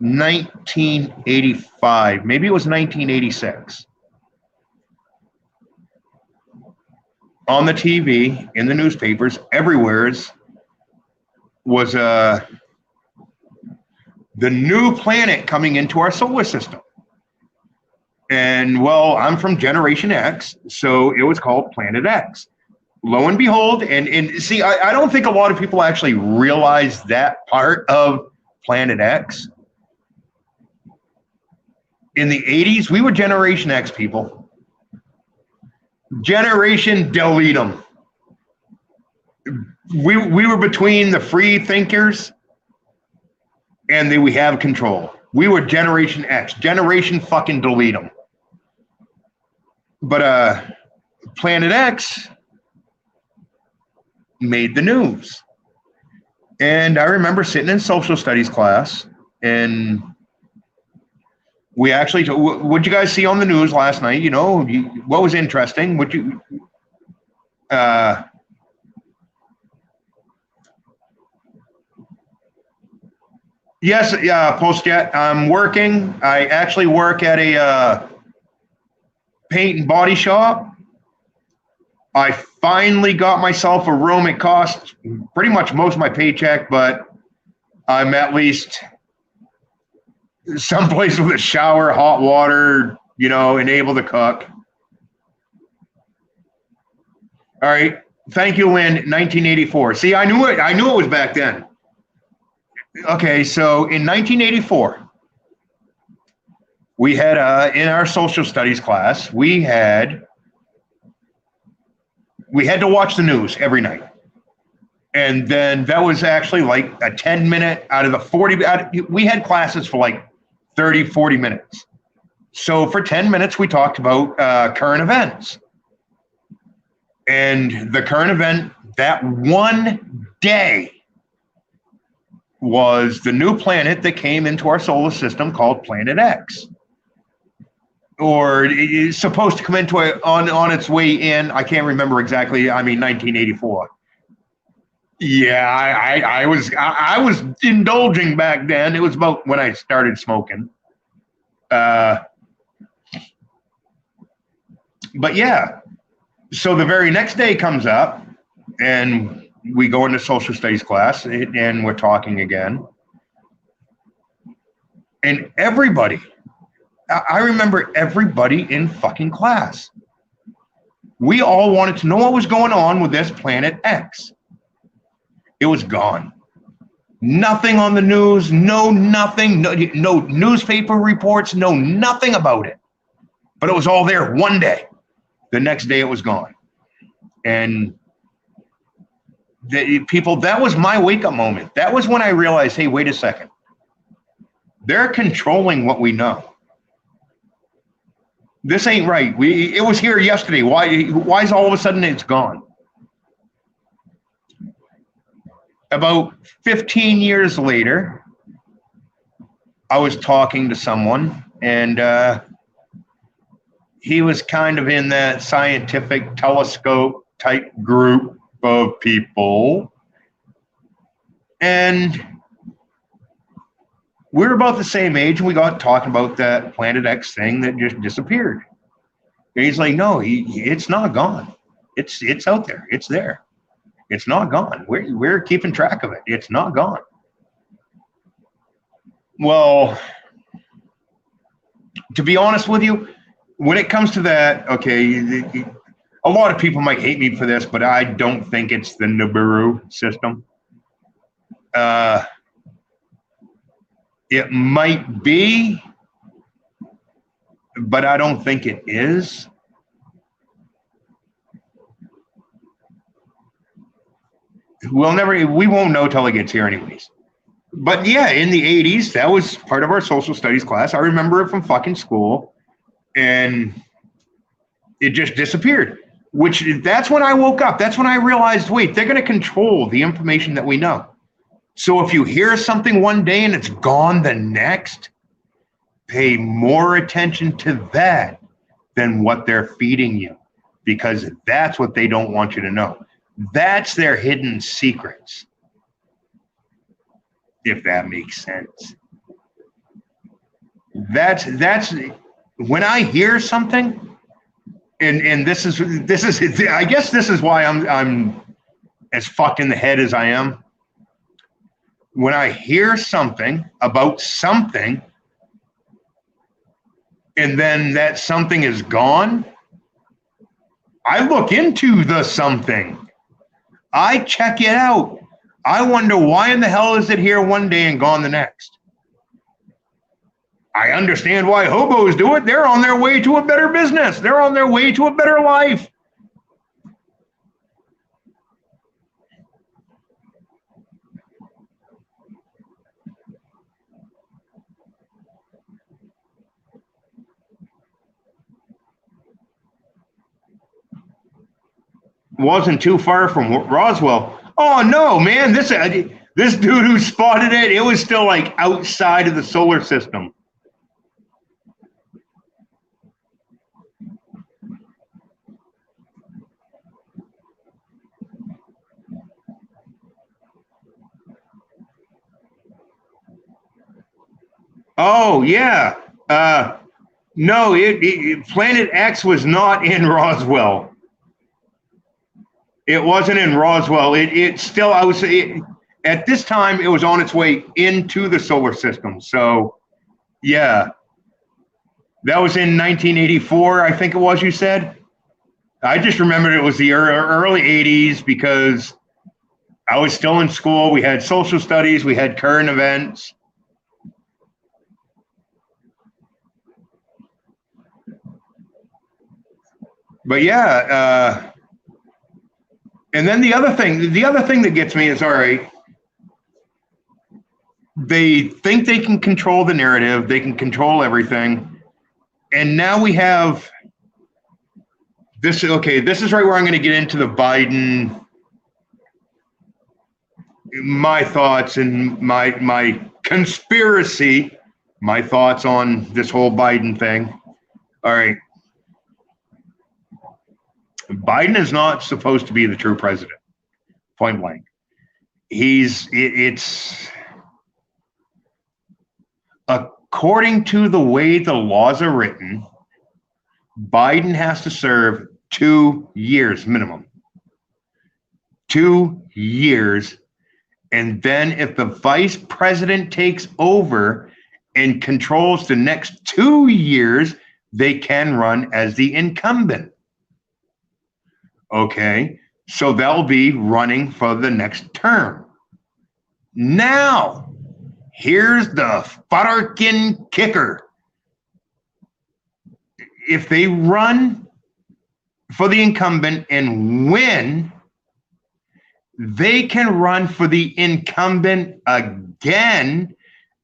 1985, maybe it was 1986. On the TV, in the newspapers, everywhere was the new planet coming into our solar system. And well, I'm from Generation X, so it was called Planet X. Lo and behold, and see, I don't think a lot of people actually realize that part of Planet X. In the 80s, we were Generation X people. Generation delete them. We were between the free thinkers and we have control. We were Generation X. Generation fucking delete them. But Planet X made the news. And I remember sitting in social studies class, and we actually, what'd you guys see on the news last night? You know, what was interesting? What you, yes, yeah, post-jet. I'm working. I actually work at a paint and body shop. I finally got myself a room. It cost pretty much most of my paycheck, but I'm at least someplace with a shower, hot water, you know, and able to cook. All right. Thank you, Lynn. 1984. See, I knew it was back then. Okay, so in 1984, we had in our social studies class, we had to watch the news every night. And then that was actually like a 10-minute out of the 40. We had classes for like 30, 40 minutes. So for 10 minutes, we talked about current events. And the current event that one day was the new planet that came into our solar system called Planet X. Or it's supposed to come into it on its way in. I can't remember exactly. I mean, 1984. Yeah, I was indulging back then. It was about when I started smoking. But yeah, so the very next day comes up, and we go into social studies class, and we're talking again, and everybody. I remember everybody in fucking class. We all wanted to know what was going on with this Planet X. It was gone. Nothing on the news, nothing, no newspaper reports, nothing about it. But it was all there one day. The next day it was gone. And that was my wake-up moment. That was when I realized, hey, wait a second. They're controlling what we know. This ain't right. It was here yesterday. Why is all of a sudden it's gone? About 15 years later, I was talking to someone, and he was kind of in that scientific telescope type group of people. And we're about the same age, and we got talking about that Planet X thing that just disappeared. And he's like, no, it's not gone. It's out there. It's there. It's not gone. We're keeping track of it. It's not gone. Well, to be honest with you, when it comes to that, okay, a lot of people might hate me for this, but I don't think it's the Nibiru system. It might be, but I don't think it is. We won't know till it gets here anyways. But yeah, in the 80s, that was part of our social studies class. I remember it from fucking school, and it just disappeared. That's when I woke up. That's when I realized, wait, they're going to control the information that we know. So if you hear something one day and it's gone the next, pay more attention to that than what they're feeding you, because that's what they don't want you to know. That's their hidden secrets, if that makes sense. That's when I hear something, and this is I guess this is why I'm as fucked in the head as I am. When I hear something about something, and then that something is gone, I look into the something. I check it out. I wonder why in the hell is it here one day and gone the next? I understand why hobos do it. They're on their way to a better business. They're on their way to a better life. Wasn't too far from Roswell. Oh no, man! This dude who spotted it, it was still like outside of the solar system. Oh yeah. No, Planet X was not in Roswell. It wasn't in Roswell. It still, at this time, it was on its way into the solar system. So, yeah. That was in 1984, I think it was, you said? I just remembered it was the early 80s because I was still in school. We had social studies. We had current events. But yeah, and then the other thing that gets me is, all right, they think they can control the narrative, they can control everything, and now we have this. Okay, this is right where I'm going to get into the Biden, my thoughts and my conspiracy, my thoughts on this whole Biden thing. All right. Biden is not supposed to be the true president, point blank. It's according to the way the laws are written, Biden has to serve 2 years minimum. 2 years. And then if the vice president takes over and controls the next 2 years, they can run as the incumbent. Okay, so they'll be running for the next term. Now, here's the fucking kicker. If they run for the incumbent and win, they can run for the incumbent again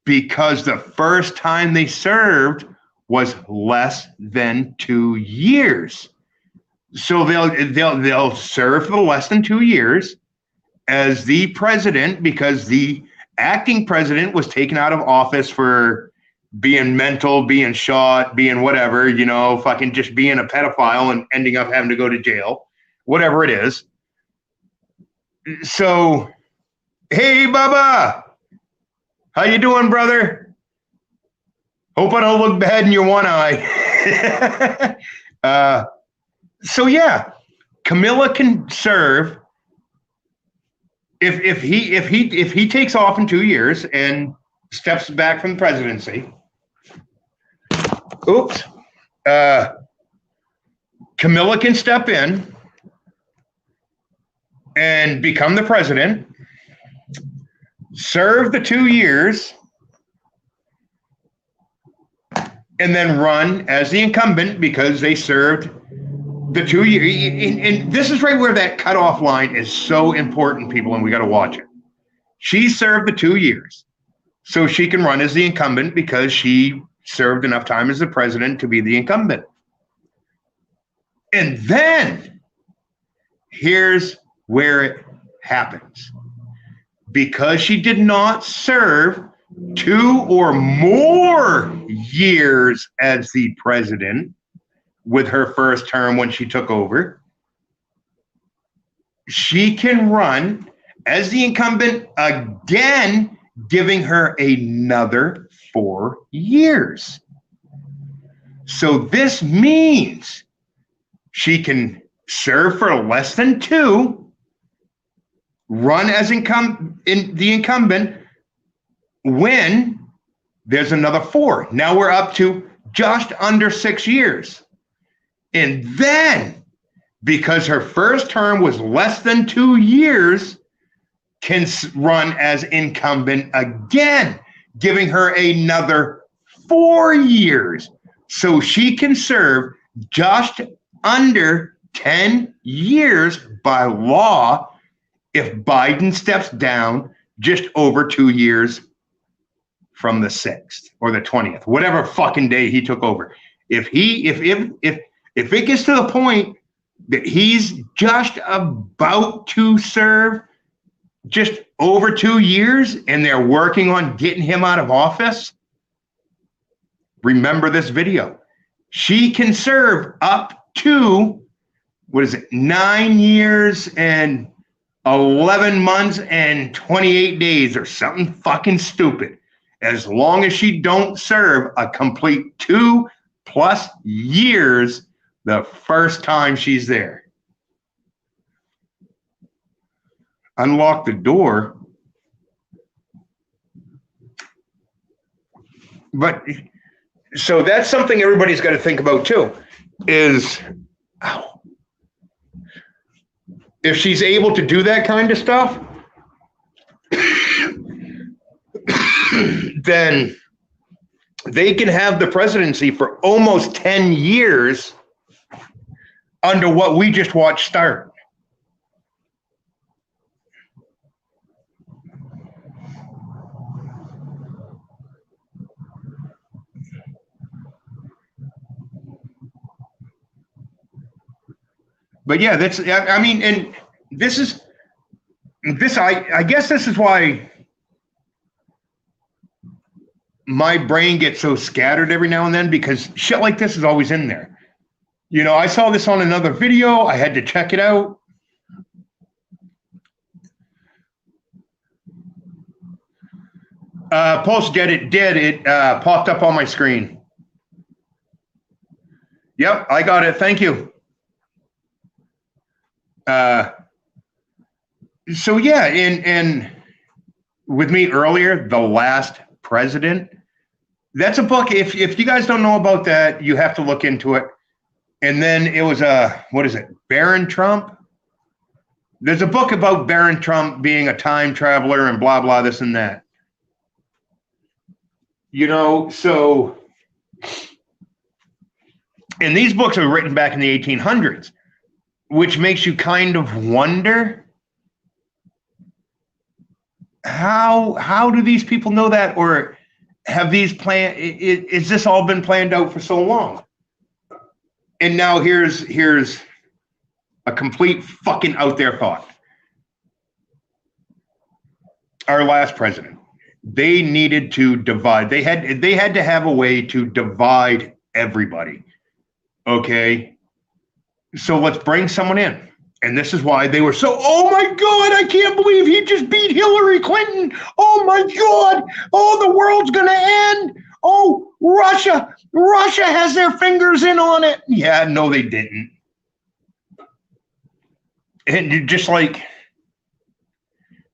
because the first time they served was less than 2 years. So they'll serve for less than 2 years as the president, because the acting president was taken out of office for being mental, being shot, being whatever, fucking just being a pedophile and ending up having to go to jail, whatever it is. So, hey, Bubba, how you doing, brother? Hope I don't look bad in your one eye. So yeah, Camilla can serve if he takes off in 2 years and steps back from the presidency. Oops. Camilla can step in and become the president, serve the 2 years, and then run as the incumbent because they served the 2 years. And this is right where that cutoff line is so important, people, and we got to watch it. She served the 2 years, so she can run as the incumbent because she served enough time as the president to be the incumbent. And then here's where it happens. Because she did not serve 2 or more years as the president with her first term when she took over, she can run as the incumbent again, giving her another 4 years. So this means she can serve for less than 2, run as the incumbent, when there's another 4. Now we're up to just under 6 years. And then, because her first term was less than 2 years, can run as incumbent again, giving her another 4 years. So she can serve just under 10 years by law if Biden steps down just over 2 years from the 6th or the 20th, whatever fucking day he took over. If it gets to the point that he's just about to serve just over 2 years and they're working on getting him out of office, remember this video. She can serve up to, 9 years and 11 months and 28 days or something fucking stupid, as long as she don't serve a complete 2+ years the first time she's there. Unlock the door. But so that's something everybody's got to think about too, is if she's able to do that kind of stuff, then they can have the presidency for almost 10 years under what we just watched start. But yeah, that's, I mean, and this is, I guess this is why my brain gets so scattered every now and then, because shit like this is always in there. You know, I saw this on another video. I had to check it out. Post did it popped up on my screen. Yep, I got it. Thank you. So yeah, and with me earlier, The Last President. That's a book. If you guys don't know about that, you have to look into it. And then it was what is it? Baron Trump. There's a book about Baron Trump being a time traveler and blah blah this and that. You know, so, and these books are written back in the 1800s, which makes you kind of wonder how do these people know that, or have these is this all been planned out for so long? And now here's a complete fucking out there thought. Our last president, they needed to divide. They had to have a way to divide everybody. Okay. So let's bring someone in. And this is why they were so, oh my God, I can't believe he just beat Hillary Clinton. Oh my God. Oh, the world's going to end. Oh, Russia has their fingers in on it. Yeah, no, they didn't. And just like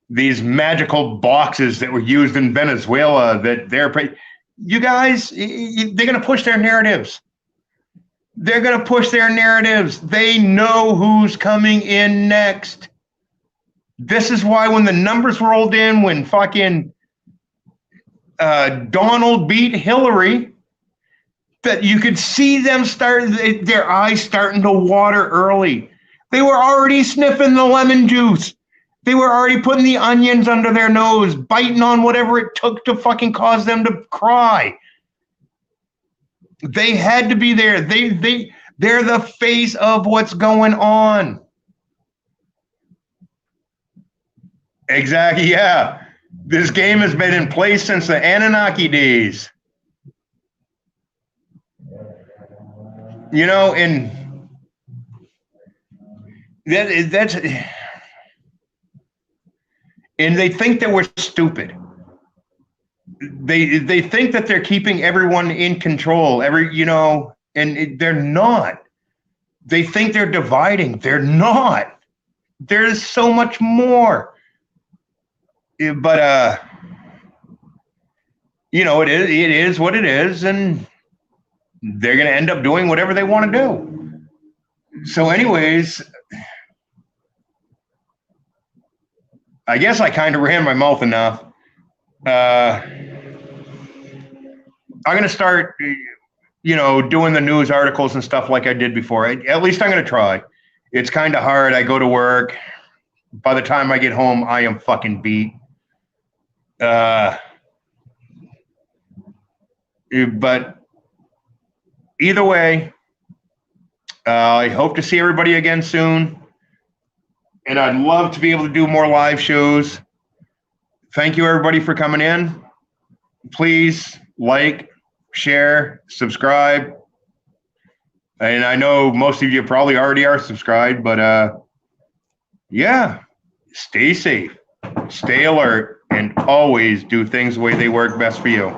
these magical boxes that were used in Venezuela, that you guys, they're going to push their narratives. They're going to push their narratives. They know who's coming in next. This is why when the numbers rolled in, when fucking Donald beat Hillary, that you could see them their eyes starting to water early. They were already sniffing the lemon juice. They were already putting the onions under their nose, biting on whatever it took to fucking cause them to cry. They had to be there. They're the face of what's going on. Exactly, yeah. This game has been in place since the Anunnaki days. You know, and that's, and they think that we're stupid. They think that they're keeping everyone in control, and they're not. They think they're dividing. They're not. There's so much more. But it is what it is, and they're going to end up doing whatever they want to do. So anyways, I guess I kind of ran my mouth enough. I'm going to start, doing the news articles and stuff like I did before. At least I'm going to try. It's kind of hard. I go to work. By the time I get home, I am fucking beat. But either way, I hope to see everybody again soon. And I'd love to be able to do more live shows. Thank you, everybody, for coming in. Please like, share, subscribe. And I know most of you probably already are subscribed, but yeah, stay safe, stay alert, and always do things the way they work best for you.